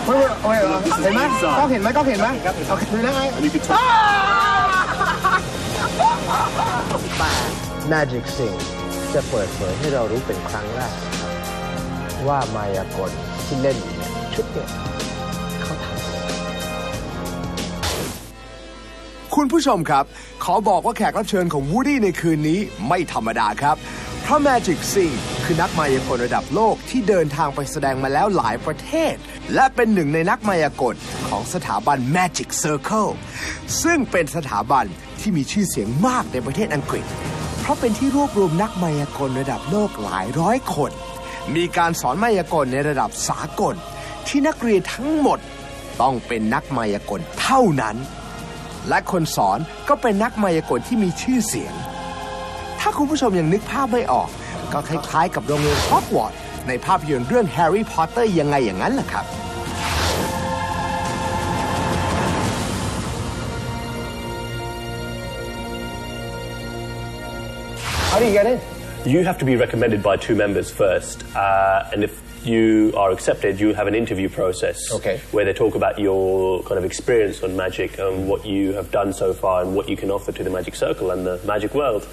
เห็นไหมก็เห็นไหมโอเคดูนะไงMagic Singh จะเปิดเผยให้เรารู้เป็นครั้งแรกนะครับว่ามายากลที่เล่นชุดเนี่ยเขาทำคุณผู้ชมครับขอบอกว่าแขกรับเชิญของวูดดี้ในคืนนี้ไม่ธรรมดาครับเพราะ Magic Singh คือนักมายากลระดับโลกที่เดินทางไปแสดงมาแล้วหลายประเทศและเป็นหนึ่งในนักมายากลของสถาบัน Magic Circle ซึ่งเป็นสถาบันที่มีชื่อเสียงมากในประเทศอังกฤษเพราะเป็นที่รวบรวมนักมายากลระดับโลกหลายร้อยคนมีการสอนมายากลในระดับสากลที่นักเรียนทั้งหมดต้องเป็นนักมายากลเท่านั้นและคนสอนก็เป็นนักมายากลที่มีชื่อเสียงถ้าคุณผู้ชมยังนึกภาพไม่ออกก็คล้ายๆกับโรงเรียนฮอกวอตส์ในภาพยนตร์เรื่องแฮร์รี่พอตเตอร์ยังไงอย่างนั้นแหละครับ How do you get in? You have to be recommended by 2 members first, and if you are accepted, you have an interview process where they talk about your kind of experience on magic and what you have done so far and what you can offer to the magic circle and the magic world.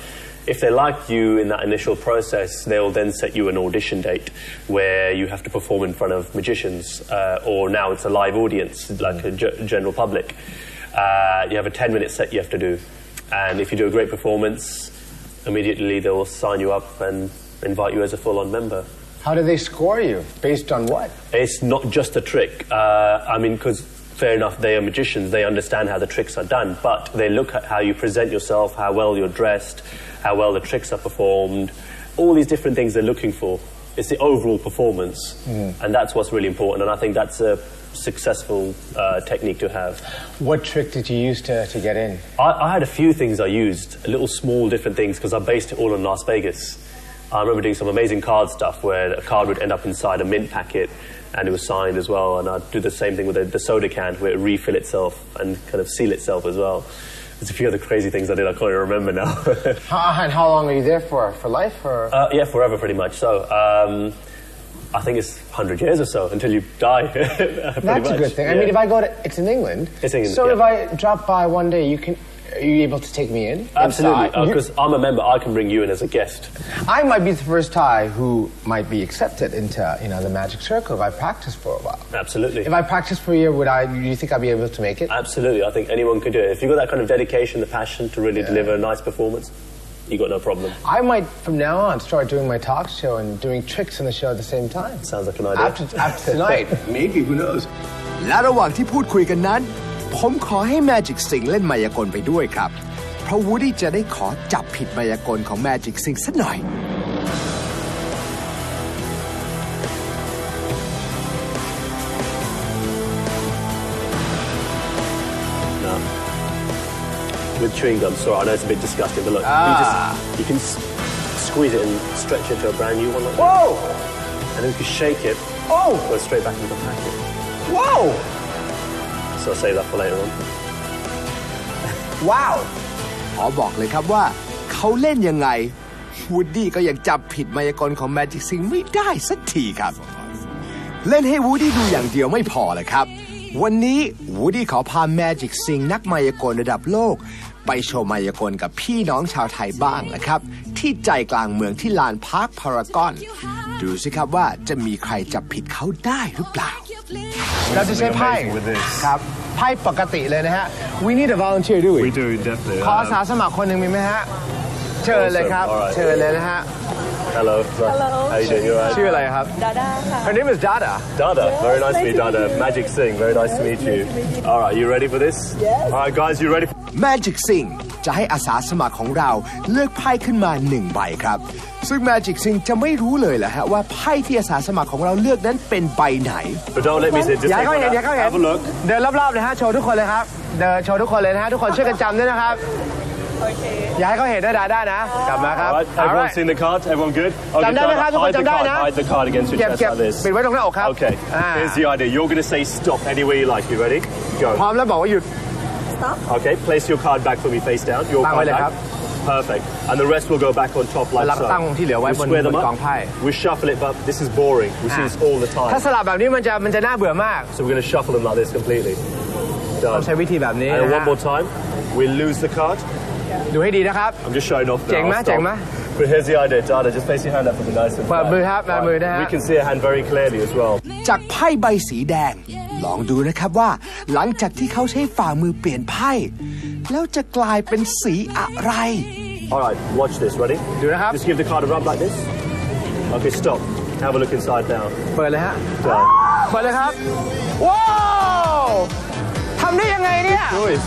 If they like you in that initial process, they'll then set you an audition date where you have to perform in front of magicians, or now it's a live audience, like a general public. You have a 10-minute set you have to do, and if you do a great performance, immediately they'll sign you up and invite you as a full-on member. How do they score you? Based on what? It's not just a trick. I mean, because fair enough, they are magicians. They understand how the tricks are done, but they look at how you present yourself, how well you're dressed, how well the tricks are performed, all these different things they're looking for. It's the overall performance, and that's what's really important, and I think that's a successful technique to have. What trick did you use to get in? I had a few things I used, little small different things, because I based it all in Las Vegas. I remember doing some amazing card stuff where a card would end up inside a mint packet and it was signed as well, and I'd do the same thing with the soda can where it would refill itself and kind of seal itself as well. There's a few other crazy things I did, I can't even remember now. And how long are you there for? For life? Or? Yeah, forever pretty much. So I think it's 100 years or so until you die. That's a good thing. I mean, if I go to... It's in England. It's England, so if I drop by one day, are you able to take me in? Absolutely, because I'm a member, I can bring you in as a guest. I might be the first Thai who might be accepted into, the Magic Circle if I practice for a while. Absolutely. If I practice for a year, do you think I'd be able to make it? Absolutely, I think anyone could do it. If you've got that kind of dedication, the passion to really deliver a nice performance, you got no problem. I might, from now on, start doing my talk show and doing tricks in the show at the same time. Sounds like an idea. After tonight. Maybe, who knows? และระหว่างที่พูดคุยกันนั้นผมขอให้ Magic Singh เล่นมายากลไปด้วยครับเพราะวูดดี้จะได้ขอจับผิดมายากลของ Magic Singh สักหน่อย With chewing gum, sorry, I know it's a bit disgusting, but look, you can squeeze it and stretch it to a brand new one like Whoa! That. And then you can shake it, go straight back into the packet. Whoa! So I'll save that for later on. Wow! ขอบอกเลยครับว่าเขาเล่นยังไงวูดดี้ก็ยังจับผิดมายากลของ Magic Singh ไม่ได้สักทีครับเล่นให้วูดดี้ดูอย่างเดียวไม่พอเลยครับวันนี้วูดดี้ขอพา Magic Singh นักมายากลระดับโลกไปโชว์มายากลกับพี่น้องชาวไทยบ้างนะครับที่ใจกลางเมืองที่ลานพาร์คพารากอนดูสิครับว่าจะมีใครจับผิดเขาได้หรือเปล่าเราจะใช้ไพ่ครับไพ่ปกติเลยนะฮะ We need a volunteer do we? We do definitely. ขออาสาสมัครคนหนึ่งมีไหมฮะเชิญเลยครับเชิญเลยนะฮะ Hello. How you doing? You alright? ชื่ออะไรครับ Dada ค่ะ Her name is Dada. Dada. Very nice to meet you, Dada. Magic Singh. Very nice to meet you. All right, you ready for this? Yes. All right, guys, you ready? Magic Singh จะให้อาสาสมัครของเราเลือกไพ่ขึ้นมา1ใบครับซึ่ง Magic Singh จะไม่รู้เลยแหละฮะว่าไพ่ที่อาสาสมัครของเราเลือกนั้นเป็นใบไหน But don't let me sit. Just อย่า take เขา one เห็น out. อย่าเขาเห็น Have a look. เดินรอบๆเลยฮะโชว์ทุกคนเลยครับเดินโชว์ทุกคนเลยนะฮะทุกคนช่วยกันจำด้วยนะครับอย่าให้เขาเห็นนะได้นะกลับมาครับ Everyone seen the cards? Everyone good? จำได้ไหมครับทุกคนจำได้นะ Hide the card against your chest like this. ปิดไว้ตรงหน้าอกครับ Okay. Here's the idea. You're going to say stop anywhere you like. You ready? Go. พร้อมแล้วบอกว่าหยุด Okay. Place your card back for me face down. Your ตั้งไว้ card เลยครับ back. perfect. And the rest will go back on top like so. ตั้งที่เหลือไว้บนกองไพ่ We shuffle it, but this is boring. We see this all the time. ถ้าสลับแบบนี้มันจะน่าเบื่อมาก So we're going to shuffle them like this completely. ต้องใช้วิธีแบบนี้ And one more time, we lose the card. ดูให้ดีนะครับ I'm just showing off now. เจ๋งไหมเจ๋งไหม But here's the idea, Dada. Just place your hand up for the nice and เปิดมือครับเปิดมือนะฮะ We can see a hand very clearly as well. จากไพ่ใบสีแดงลองดูนะครับว่าหลังจากที่เขาใช้ฝ่ามือเปลี่ยนไพ่แล้วจะกลายเป็นสีอะไร Alright, watch this. Ready? ดูนะครับ Just give the card a rub like this. Okay, stop. Have a look inside now. เปิดเลยฮะ Done. เปิดเลยครับว้าวทำได้ยังไงเนี่ย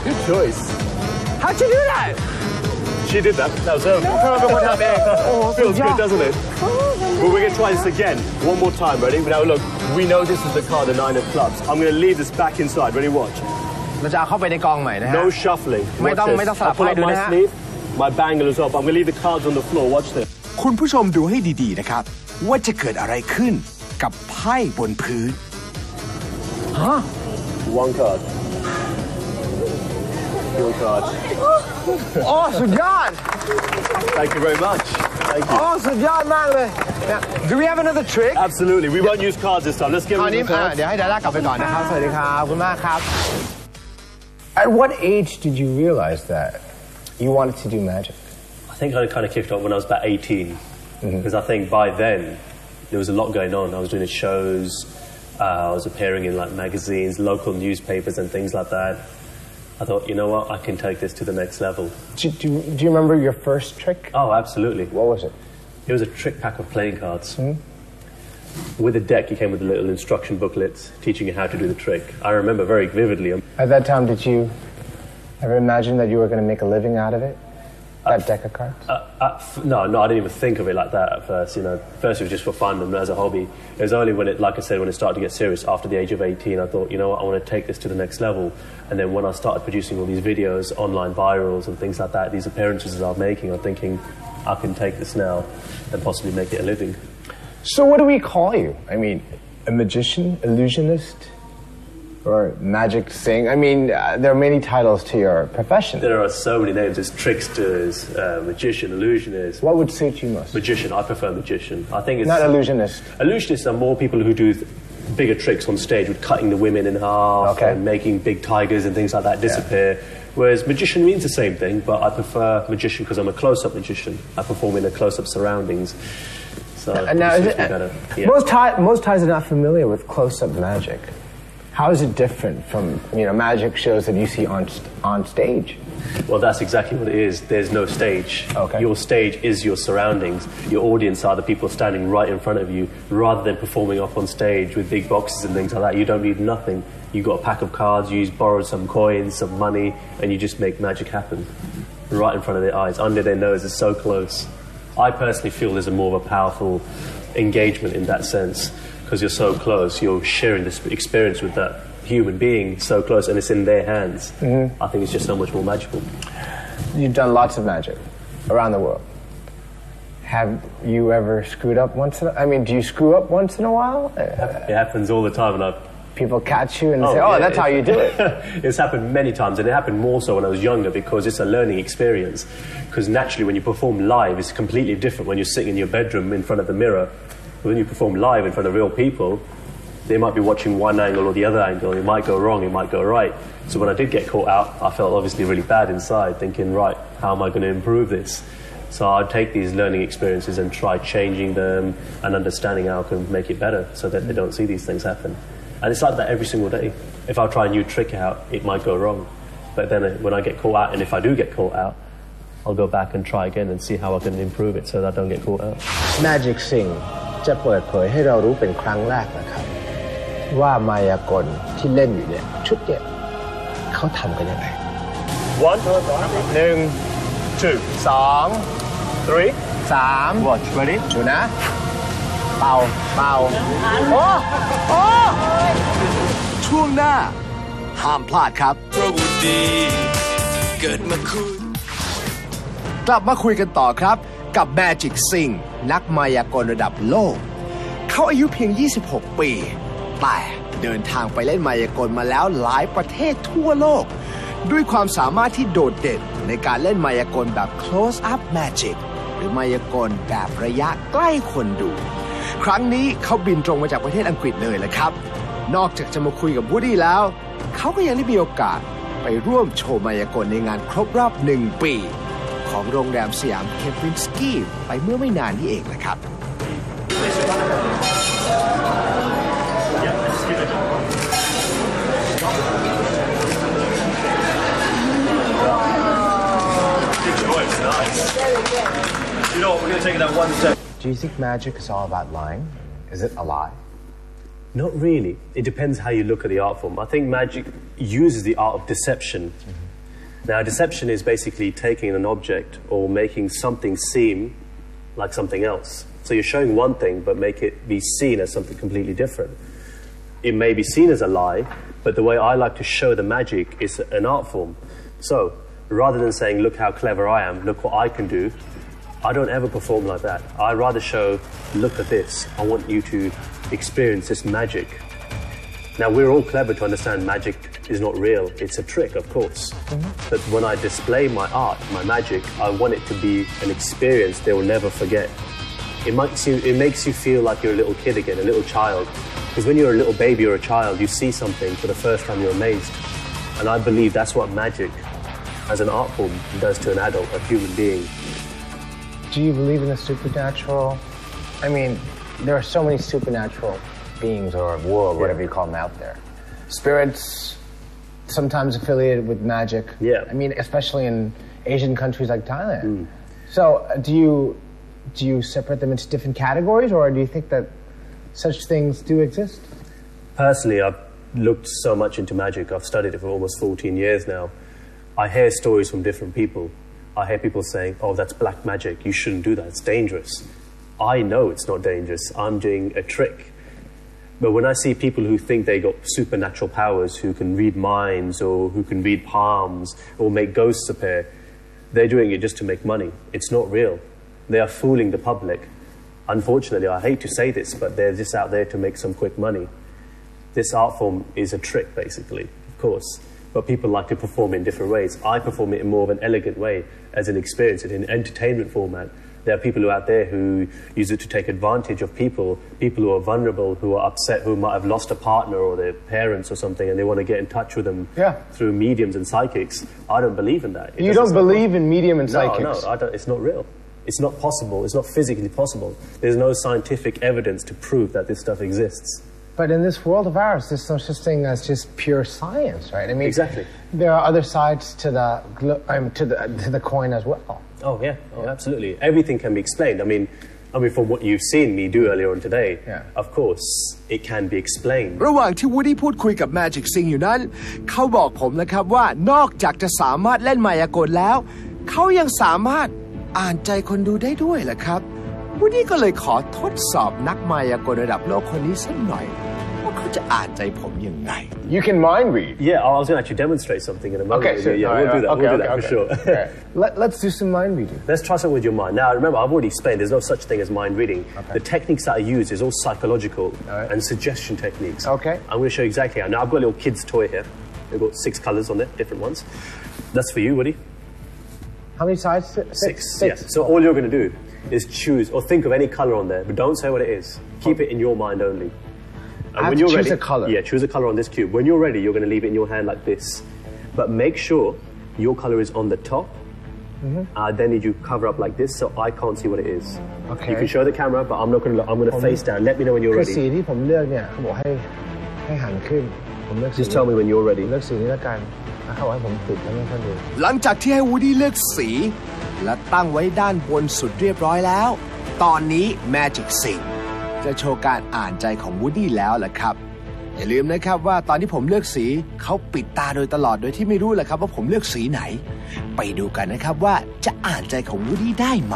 Good choice. How'd you do that She did that. That was her. เธอเป็นคนทำเองโอ้โห Feels good, doesn't it? Well, we're going to try this again. One more time. Ready? Now look, we know this is the card, the 9 of clubs. I'm going to leave this back inside. Ready? Watch. เราจะเอาเข้าไปในกองใหม่นะฮะ No shuffling. ไม่ต้อง Watch ไม่ this. ต้องสลับ I'll pull ไพ่ up ดู my นะฮะ sleeve. My bangle is up. I'm going to leave the cards on the floor. Watch this. คุณผู้ชมดูให้ดีๆนะครับว่าจะเกิดอะไรขึ้นกับไพ่บนพื้น One card. Your card. โอ้สุดยอด Thank you very much. Thank you. โอ้สุดยอดมากเลย Do we have another trick Absolutely. We won't use cards this time. Let's give อัน them นี้ the cards. เดี๋ยวให้ดาร่ากลับไปก่อนนะครับ สวัสดีครับขอบคุณมากครับ At what age did you realize that you wanted to do magic? I think I kind of kicked off when I was about 18. Because I think by then there was a lot going on. I was doing shows. I was appearing in like magazines, local newspapers and things like that. I thought, you know what, I can take this to the next level. Do you remember your first trick? Oh, absolutely. What was it? It was a trick pack of playing cards. With a deck, you came with little instruction booklets teaching you how to do the trick. I remember very vividly. At that time, did you ever imagine that you were going to make a living out of it? That deck of cards? No, I didn't even think of it like that at first. You know, first it was just for fun and as a hobby. It was only when it, like I said, when it started to get serious after the age of 18, I thought, you know what, I want to take this to the next level. And then when I started producing all these videos, online virals and things like that, these appearances I was making, I'm thinking, I can take this now and possibly make it a living. So what do we call you? I mean, a magician, illusionist, or Magic Singh? I mean, there are many titles to your profession. There are so many names. There's tricksters, magician, illusionist. What would suit you most? Magician. I prefer magician. I think it's... Not illusionist. Illusionists are more people who do bigger tricks on stage with cutting the women in half and making big tigers and things like that disappear. Whereas magician means the same thing, but I prefer magician because I'm a close-up magician. I perform in a close-up surroundings. So now, better. Yeah. Most Thais are not familiar with close-up magic. How is it different from, you know, magic shows that you see on stage? Well, that's exactly what it is. There's no stage. Okay. Your stage is your surroundings. Your audience are the people standing right in front of you, rather than performing up on stage with big boxes and things like that. You don't need nothing. You've got a pack of cards, you borrow some coins, some money, and you just make magic happen right in front of their eyes, under their nose. It's so close. I personally feel there's a more of a powerful engagement in that sense, because you're so close, you're sharing this experience with that human being so close, and it's in their hands. I think it's just so much more magical. You've done lots of magic around the world. Have you ever screwed up once in a... I mean, do you screw up once in a while? It happens all the time, and people catch you and say, oh, that's how you do it. It's happened many times, and it happened more so when I was younger, because it's a learning experience. Because naturally, when you perform live, it's completely different when you're sitting in your bedroom in front of the mirror. When you perform live in front of real people, they might be watching one angle or the other angle. It might go wrong, it might go right. So when I did get caught out, I felt obviously really bad inside, thinking, right, how am I going to improve this? So I'd take these learning experiences and try changing them and understanding how I can make it better so that they don't see these things happen. And it's like that every single day. If I try a new trick out, it might go wrong. But then when I get caught out, and if I do get caught out, I'll go back and try again and see how I can improve it so that I don't get caught out. Magic Singh จะเปิดเผยให้เรารู้เป็นครั้งแรกนะครับว่ามายากลที่เล่นอยู่เนี่ยชุดเนี่ยเขาทำกันยังไง 1, 2, 3, 3 watch, ready? ดูนะเป่าโอ้ ช่วงหน้าห้ามพลาดครับ กลับมาคุยกันต่อครับกับ Magic Singh นักมายากลระดับโลกเขาอายุเพียง 26 ปีแต่เดินทางไปเล่นมายากลมาแล้วหลายประเทศทั่วโลก ด้วยความสามารถที่โดดเด่นในการเล่นมายากลแบบ close up magic หรือมายากลแบบระยะใกล้คนดูครั้งนี้เขาบินตรงมาจากประเทศอังกฤษเลยแหละครับนอกจากจะมาคุยกับวูดดี้แล้วเขาก็ยังได้มีโอกาสไปร่วมโชว์มายากลในงานครบรอบ1 ปีของโรงแรมสยามเคมปินสกีไปเมื่อไม่นานนี้เองนะครับ You know what, we're going to take that one step. Do you think magic is all about lying? Is it a lie? Not really. It depends how you look at the art form. I think magic uses the art of deception. Now, deception is basically taking an object or making something seem like something else. So you're showing one thing, but make it be seen as something completely different. It may be seen as a lie, but the way I like to show the magic is an art form. So, rather than saying, look how clever I am, look what I can do, I don't ever perform like that. I rather show, look at this. I want you to experience this magic. Now, we're all clever to understand magic is not real. It's a trick, of course. But when I display my art, my magic, I want it to be an experience they will never forget. It makes you feel like you're a little kid again, a little child. Because when you're a little baby or a child, you see something for the first time, you're amazed. And I believe that's what magic, as an art form, does to an adult, a human being. Do you believe in the supernatural? I mean, there are so many supernatural beings or world, whatever you call them out there. Spirits, sometimes affiliated with magic. Yeah. I mean, especially in Asian countries like Thailand. So, do you separate them into different categories, or do you think that such things do exist? Personally, I've looked so much into magic. I've studied it for almost 14 years now. I hear stories from different people. I hear people saying, oh, that's black magic. You shouldn't do that. It's dangerous. I know it's not dangerous. I'm doing a trick. But when I see people who think they got supernatural powers, who can read minds or who can read palms or make ghosts appear, they're doing it just to make money. It's not real. They are fooling the public. Unfortunately, I hate to say this, but they're just out there to make some quick money. This art form is a trick, basically, of course. But people like to perform it in different ways. I perform it in more of an elegant way, as an experience, in an entertainment format. There are people who are out there who use it to take advantage of people who are vulnerable, who are upset, who might have lost a partner or their parents or something, and they want to get in touch with them through mediums and psychics. I don't believe in that. You don't believe in medium and psychics? No, I don't. It's not real. It's not possible. It's not physically possible. There's no scientific evidence to prove that this stuff exists. But in this world of ours, there's no such thing as just pure science, right? I mean, exactly. There are other sides to the coin as well. Oh yeah, absolutely. Everything can be explained. I mean, from what you've seen me do earlier on today, of course, it can be explained. ระหว่างที่วูดดี้พูดคุยกับ Magic Singh อยู่นั้นเขาบอกผมนะครับว่านอกจากจะสามารถเล่นมายากลแล้วเขายังสามารถอ่านใจคนดูได้ด้วยแหละครับวูดดี้ก็เลยขอทดสอบนักมายากลระดับโลกคนนี้สักหน่อยว่าเขาจะอ่านใจผมยังไง You can mind read. Yeah, I was going to actually demonstrate something in a moment. Okay, so we'll do that. We'll do that for sure. Let's do some mind reading. Let's try something with your mind. Now, remember, I've already explained there's no such thing as mind reading. The techniques that I use is all psychological and suggestion techniques. Okay. I'm going to show you exactly how. Now, I've got a little kid's toy here. They've got 6 colors on it, different ones. That's for you, Woody. How many sides? 6. Yes. So all you're going to do is choose or think of any color on there, but don't say what it is. Keep it in your mind only. And when you're ready, choose a color. Yeah, choose a color on this cube. When you're ready, you're going to leave it in your hand like this. But make sure your color is on the top. Then you cover up like this so I can't see what it is. Okay. You can show the camera, but I'm not going to look. I'm going to face down. Let me know when you're ready. สีที่ผมเลือกเนี่ยเขาบอกให้หันขึ้นผมเลือก Just tell me when you're ready. เลือกสีนี้แล้วกันเขาให้ผมติดแล้วให้เขาดู หลังจากที่ให้วูดดี้เลือกสีและตั้งไว้ด้านบนสุดเรียบร้อยแล้วตอนนี้ Magic Singh จะโชว์การอ่านใจของวูดดี้แล้วแหละครับอย่าลืมนะครับว่าตอนที่ผมเลือกสีเขาปิดตาโดยตลอดโดยที่ไม่รู้แหละครับว่าผมเลือกสีไหนไปดูกันนะครับว่าจะอ่านใจของวูดดี้ได้ไหม